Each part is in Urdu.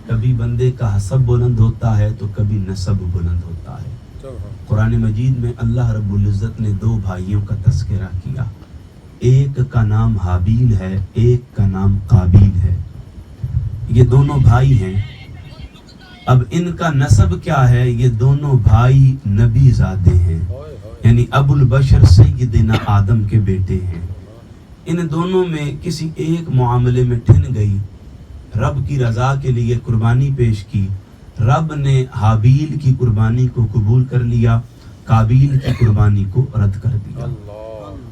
کبھی بندے کا حسب بلند ہوتا ہے تو کبھی نسب بلند ہوتا ہے. قرآن مجید میں اللہ رب العزت نے دو بھائیوں کا تذکرہ کیا. ایک کا نام حابیل ہے, ایک کا نام قابیل ہے. یہ دونوں بھائی ہیں. اب ان کا نسب کیا ہے؟ یہ دونوں بھائی نبی زادے ہیں, یعنی ابو البشر سیدنا آدم کے بیٹے ہیں. ان دونوں میں کسی ایک معاملے میں ٹھن گئی, رب کی رضا کے لیے قربانی پیش کی. رب نے حابیل کی قربانی کو قبول کر لیا, قابیل کی قربانی کو رد کر دیا.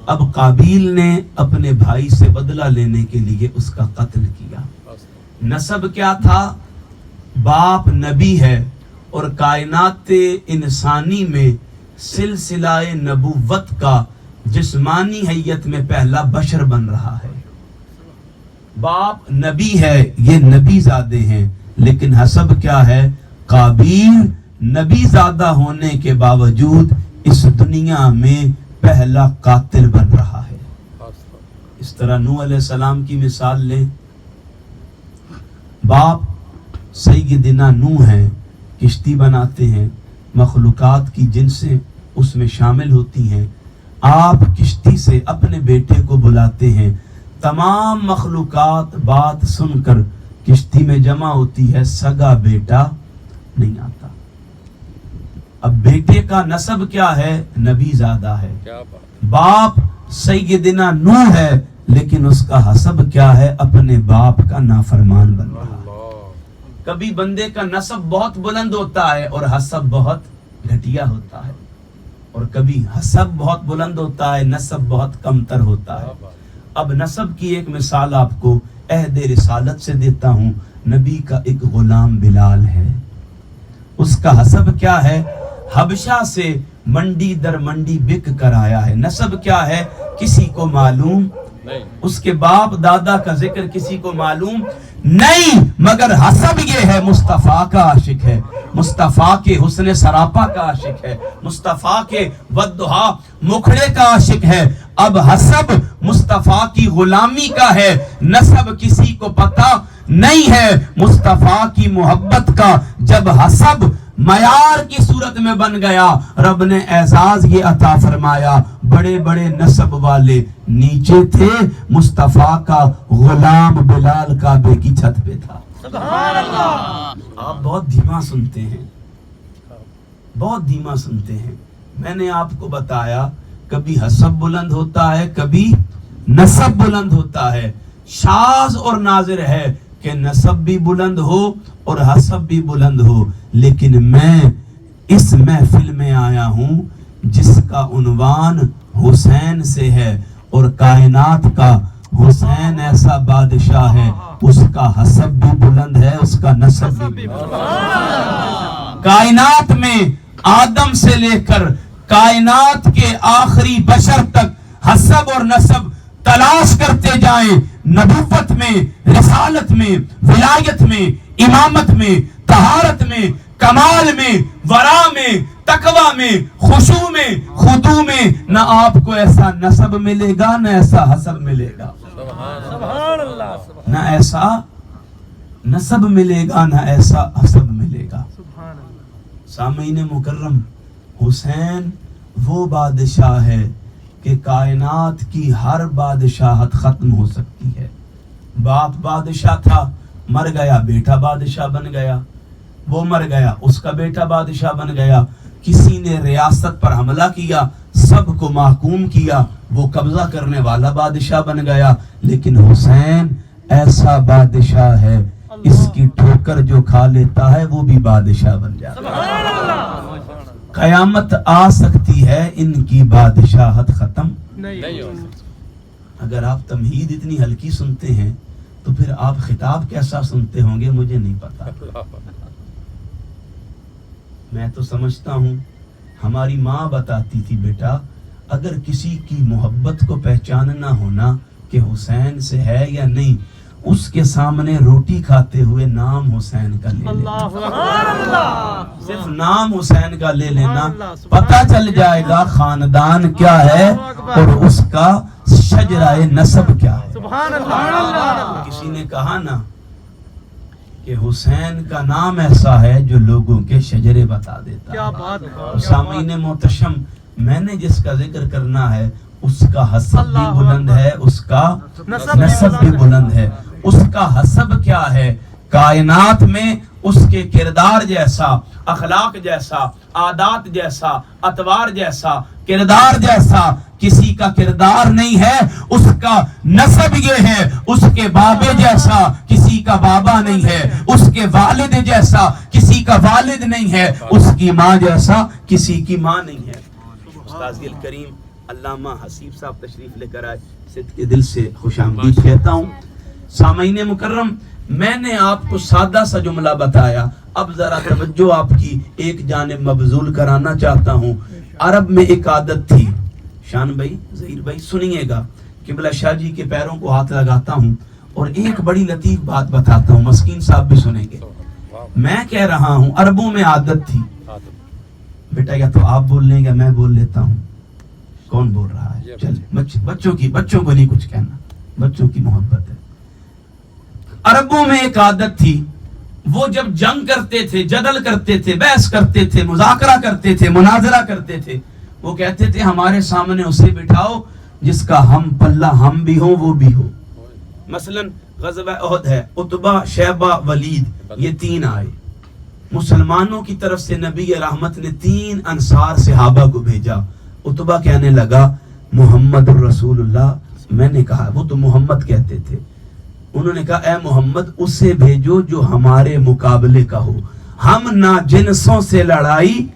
اب قابیل نے اپنے بھائی سے بدلہ لینے کے لیے اس کا قتل کیا. نسب کیا تھا؟ باپ نبی ہے اور کائنات انسانی میں سلسلہ نبوت کا جسمانی حیت میں پہلا بشر بن رہا ہے. باپ نبی ہے, یہ نبی زادے ہیں, لیکن حسب کیا ہے؟ قابیل نبی زادہ ہونے کے باوجود اس دنیا میں پہلا قاتل بن رہا ہے. اس طرح نوح علیہ السلام کی مثال لیں. باپ سیدنا نوح ہیں, کشتی بناتے ہیں, مخلوقات کی جنسیں اس میں شامل ہوتی ہیں. آپ کشتی سے اپنے بیٹے کو بلاتے ہیں, تمام مخلوقات بات سن کر کشتی میں جمع ہوتی ہے, سگا بیٹا نہیں آتا. اب بیٹے کا نسب کیا ہے؟ نبی زادہ ہے. باپ سیدنا نوح ہے, لیکن اس کا حسب کیا ہے؟ اپنے باپ کا نافرمان بن رہا ہے. کبھی بندے کا نسب بہت بلند ہوتا ہے اور حسب بہت گھٹیا ہوتا ہے, اور کبھی حسب بہت بلند ہوتا ہے, نسب بہت کمتر ہوتا ہے. اب نسب کی ایک مثال آپ کو عہد رسالت سے دیتا ہوں. نبی کا ایک غلام بلال ہے, اس کا حسب کیا ہے؟ حبشہ سے منڈی در منڈی بک کر آیا ہے. نسب کیا ہے؟ کسی کو معلوم نہیں. اس کے باپ دادا کا ذکر کسی کو معلوم نہیں, مگر حسب یہ ہے مصطفیٰ کا عاشق ہے, مصطفیٰ کے حسن سراپا کا عاشق ہے, مصطفیٰ کے والضحیٰ مکھڑے کا عاشق ہے. اب حسب مصطفیٰ کی غلامی کا ہے, نسب کسی کو پتہ نہیں ہے مصطفیٰ کی محبت کا. جب حسب معیار کی صورت میں بن گیا, رب نے اعزاز یہ عطا فرمایا, بڑے بڑے نسب والے نیچے تھے, مصطفیٰ کا غلام بلال کعبے کی چھت پہ تھا. سبحان اللہ. آپ بہت دھیما سنتے ہیں, بہت دھیما سنتے ہیں. میں نے آپ کو بتایا کبھی حسب بلند ہوتا ہے, کبھی نسب بلند ہوتا ہے. شاذ اور نادر ہے کہ نسب بھی بلند ہو اور حسب بھی بلند ہو, لیکن میں اس محفل میں آیا ہوں جس کا عنوان حسین سے ہے, اور کائنات کا حسین ایسا بادشاہ ہے, اس کا حسب بھی بلند ہے, اس کا نسب بھی بلند ہے. کائنات میں آدم سے لے کر کائنات کے آخری بشر تک حسب اور نسب تلاش کرتے جائیں. نبوت میں, رسالت میں, ولایت میں, امامت میں, طہارت میں, کمال میں, ورا میں, تقوی میں, خشوع میں, خضوع میں, نہ آپ کو ایسا نسب ملے گا نہ ایسا حسب ملے گا. سبحان اللہ. نہ ایسا نسب ملے گا نہ ایسا حسب ملے گا. سامعین مکرم, حسین وہ بادشاہ ہے کہ کائنات کی ہر بادشاہت ختم ہو سکتی ہے. باپ بادشاہ تھا, مر گیا, بیٹا بادشاہ بن گیا. وہ مر گیا, اس کا بیٹا بادشاہ بن گیا. کسی نے ریاست پر حملہ کیا, سب کو محکوم کیا, وہ قبضہ کرنے والا بادشاہ بن گیا. لیکن حسین ایسا بادشاہ ہے, اس کی ٹھوکر جو کھا لیتا ہے وہ بھی بادشاہ بن جاتا ہے. قیامت آ سکتی ہے, ان کی بادشاہت ختم نہیں ہو سکتی. اگر آپ تمہید اتنی ہلکی سنتے ہیں تو پھر آپ خطاب کیسا سنتے ہوں گے مجھے نہیں پتا. میں تو سمجھتا ہوں ہماری ماں بتاتی تھی, بیٹا اگر کسی کی محبت کو پہچاننا ہونا کہ حسین سے ہے یا نہیں, اس کے سامنے روٹی کھاتے ہوئے نام حسین کا لے لینا, صرف نام حسین کا لے لینا, پتہ چل جائے گا خاندان کیا ہے اور اس کا شجرہ نسب کیا ہے. کسی نے کہا نا کہ حسین کا نام ایسا ہے جو لوگوں کے شجرے بتا دیتا کیا ہے. بات ہے. اور سامعین محتشم، میں نے جس کا ذکر کرنا ہے اس کا حسب بھی اللہ بلند اکبر. ہے، اس کا نسب نسب بھی بلند ہے. اس کا حسب کیا ہے؟ کائنات میں اس کے کردار جیسا، اخلاق جیسا، عادات جیسا، اطوار جیسا، کردار جیسا کسی کا کردار نہیں ہے. اس کا نسب یہ ہے، اس کے بابے جیسا کسی کا بابا نہیں ہے، اس کے والد جیسا کسی کا والد نہیں ہے، اس کی ماں جیسا کسی کی ماں نہیں ہے. استاذ الکریم علامہ حسیب صاحب تشریف لے کر آئے، صدق کے دل سے خوش آمدید کہتا ہوں. سامعین مکرم، میں نے آپ کو سادہ سا جملہ بتایا، اب ذرا توجہ آپ کی ایک جانب مبذول کرانا چاہتا ہوں. عرب میں ایک عادت تھی، شان بھائی، ظہیر بھائی سنیے گا، قبلہ شاہ جی کے پیروں کو ہاتھ لگاتا ہوں اور ایک بڑی لطیف بات بتاتا ہوں، مسکین صاحب بھی سنیں گے. میں کہہ رہا ہوں عربوں میں عادت تھی، بیٹا یا تو آپ بول لیں گے میں بول لیتا ہوں. کون بول رہا ہے؟ چل بچوں کو نہیں کچھ کہنا، بچوں کی محبت ہے. عربوں میں ایک عادت تھی، وہ جب جنگ کرتے تھے، جدل کرتے تھے، بحث کرتے تھے، مذاکرہ کرتے تھے، مناظرہ کرتے تھے، وہ کہتے تھے ہمارے سامنے اسے بٹھاؤ جس کا ہم پلہ ہم بھی ہوں وہ بھی ہو. مثلا غزوہ احد ہے، عتبہ، شیبہ، ولید، یہ تین آئے. مسلمانوں کی طرف سے نبی رحمت نے 3 انصار صحابہ کو بھیجا. عتبہ کہنے لگا محمد الرسول اللہ. میں نے کہا، وہ تو محمد کہتے تھے، انہوں نے کہا اے محمد اسے بھیجو جو ہمارے مقابلے کا ہو. ہم ناجنسوں سے لڑائی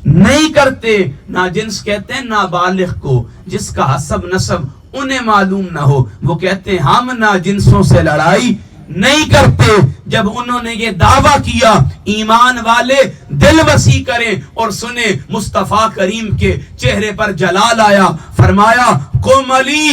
نہیں کرتے. ناجنس کہتے ہیں نابالغ کو، جس کا حسب نسب انہیں معلوم نہ ہو. وہ کہتے ہیں ہم ناجنسوں سے لڑائی نہیں کرتے. جب انہوں نے یہ دعویٰ کیا، ایمان والے دل وسیع کریں اور سنیں. مصطفیٰ کریم کے چہرے پر جلال آیا، فرمایا قم علی،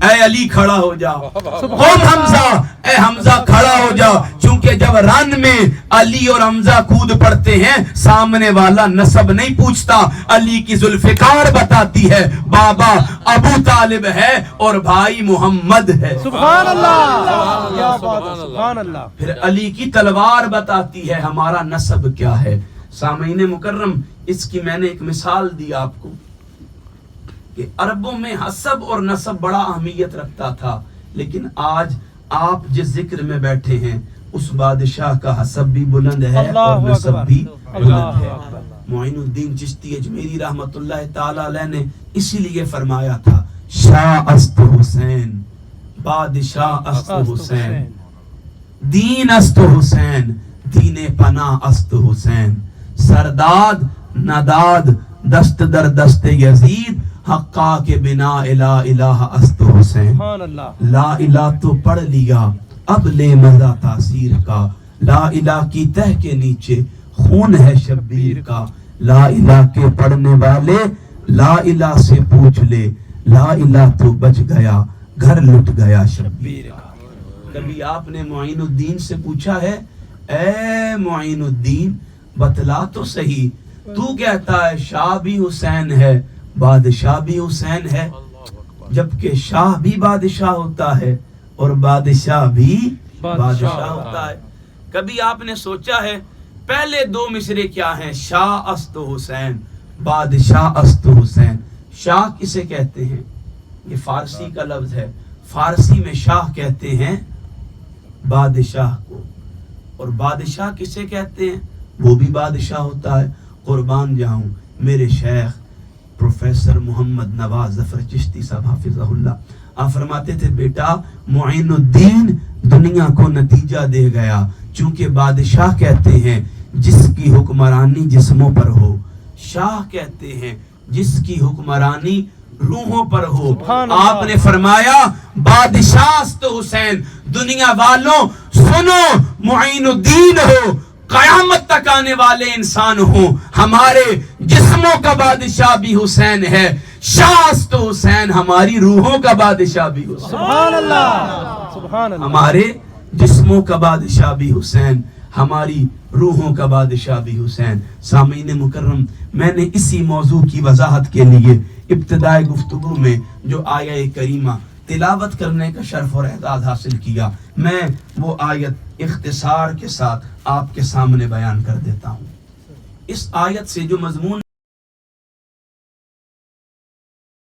اے علی کھڑا ہو جا. قم حمزہ، اے حمزہ کھڑا ہو جا. چونکہ جب رن میں علی اور حمزہ کود پڑتے ہیں، سامنے والا نسب نہیں پوچھتا، علی کی ذوالفقار بتاتی ہے بابا ابو طالب ہے اور بھائی محمد ہے. سبحان اللہ، کیا بات ہے، سبحان اللہ. پھر علی کی تلوار بتاتی ہے ہمارا نسب کیا ہے. سامعین مکرم، اس کی میں نے ایک مثال دی آپ کو کہ عربوں میں حسب اور نسب بڑا اہمیت رکھتا تھا، لیکن آج آپ جس ذکر میں بیٹھے ہیں اس بادشاہ کا حسب بھی بلند ہے اور نسب بھی بلند ہے. معین الدین چشتی اجمیری رحمت اللہ تعالی علیہ نے اسی لیے فرمایا تھا شاہ است حسین، بادشاہ است حسین، دین است حسین، دین پناہ است حسین، سرداد نداد دست در دست یزید، حقا کے بنا الہ الہ است حسین. لا الہ تو پڑھ لیا اب لے مزہ تاثیر کا، لا الہ کی تہ کے نیچے خون ہے شبیر کا. لا الہ کے پڑھنے والے لا الہ سے پوچھ لے، لا الہ تو بچ گیا گھر لٹ گیا شبیر کا. کبھی آپ نے معین الدین سے پوچھا ہے اے معین الدین بتلا تو صحیح، تو کہتا ہے شاہ بھی حسین ہے بادشاہ بھی حسین ہے، جبکہ شاہ بھی بادشاہ ہوتا ہے اور بادشاہ بھی بادشاہ ہوتا ہے. کبھی آپ نے سوچا ہے پہلے 2 مصرے کیا ہیں؟ شاہ است حسین، بادشاہ است حسین. شاہ کسے کہتے ہیں؟ یہ فارسی کا لفظ ہے. فارسی میں شاہ کہتے ہیں بادشاہ کو، اور بادشاہ کسے کہتے ہیں؟ وہ بھی بادشاہ ہوتا ہے. قربان جاؤں میرے شیخ پروفیسر محمد نواز ظفر چشتی صاحب حافظہ اللہ، آپ فرماتے تھے بیٹا معین الدین دنیا کو نتیجہ دے گیا، چونکہ بادشاہ کہتے ہیں جس کی حکمرانی جسموں پر ہو، شاہ کہتے ہیں جس کی حکمرانی روحوں پر ہو. آپ نے فرمایا بادشاہ است حسین، دنیا والوں سنو معین الدین ہو، قیامت تک آنے والے انسان ہوں، ہمارے جسموں کا بادشاہ بھی حسین ہے. شاہ است حسین، ہماری روحوں کا بادشاہ بھی حسین. سبحان اللہ، سبحان اللہ. ہمارے جسموں کا بادشاہ بھی حسین، ہماری روحوں کا بادشاہ بھی حسین. سامعین مکرم، میں نے اسی موضوع کی وضاحت کے لیے ابتدائی گفتگو میں جو آیہ کریمہ تلاوت کرنے کا شرف اور اعزاز حاصل کیا. میں وہ آیت اختصار کے ساتھ آپ کے سامنے بیان کر دیتا ہوں. اس آیت سے جو مضمون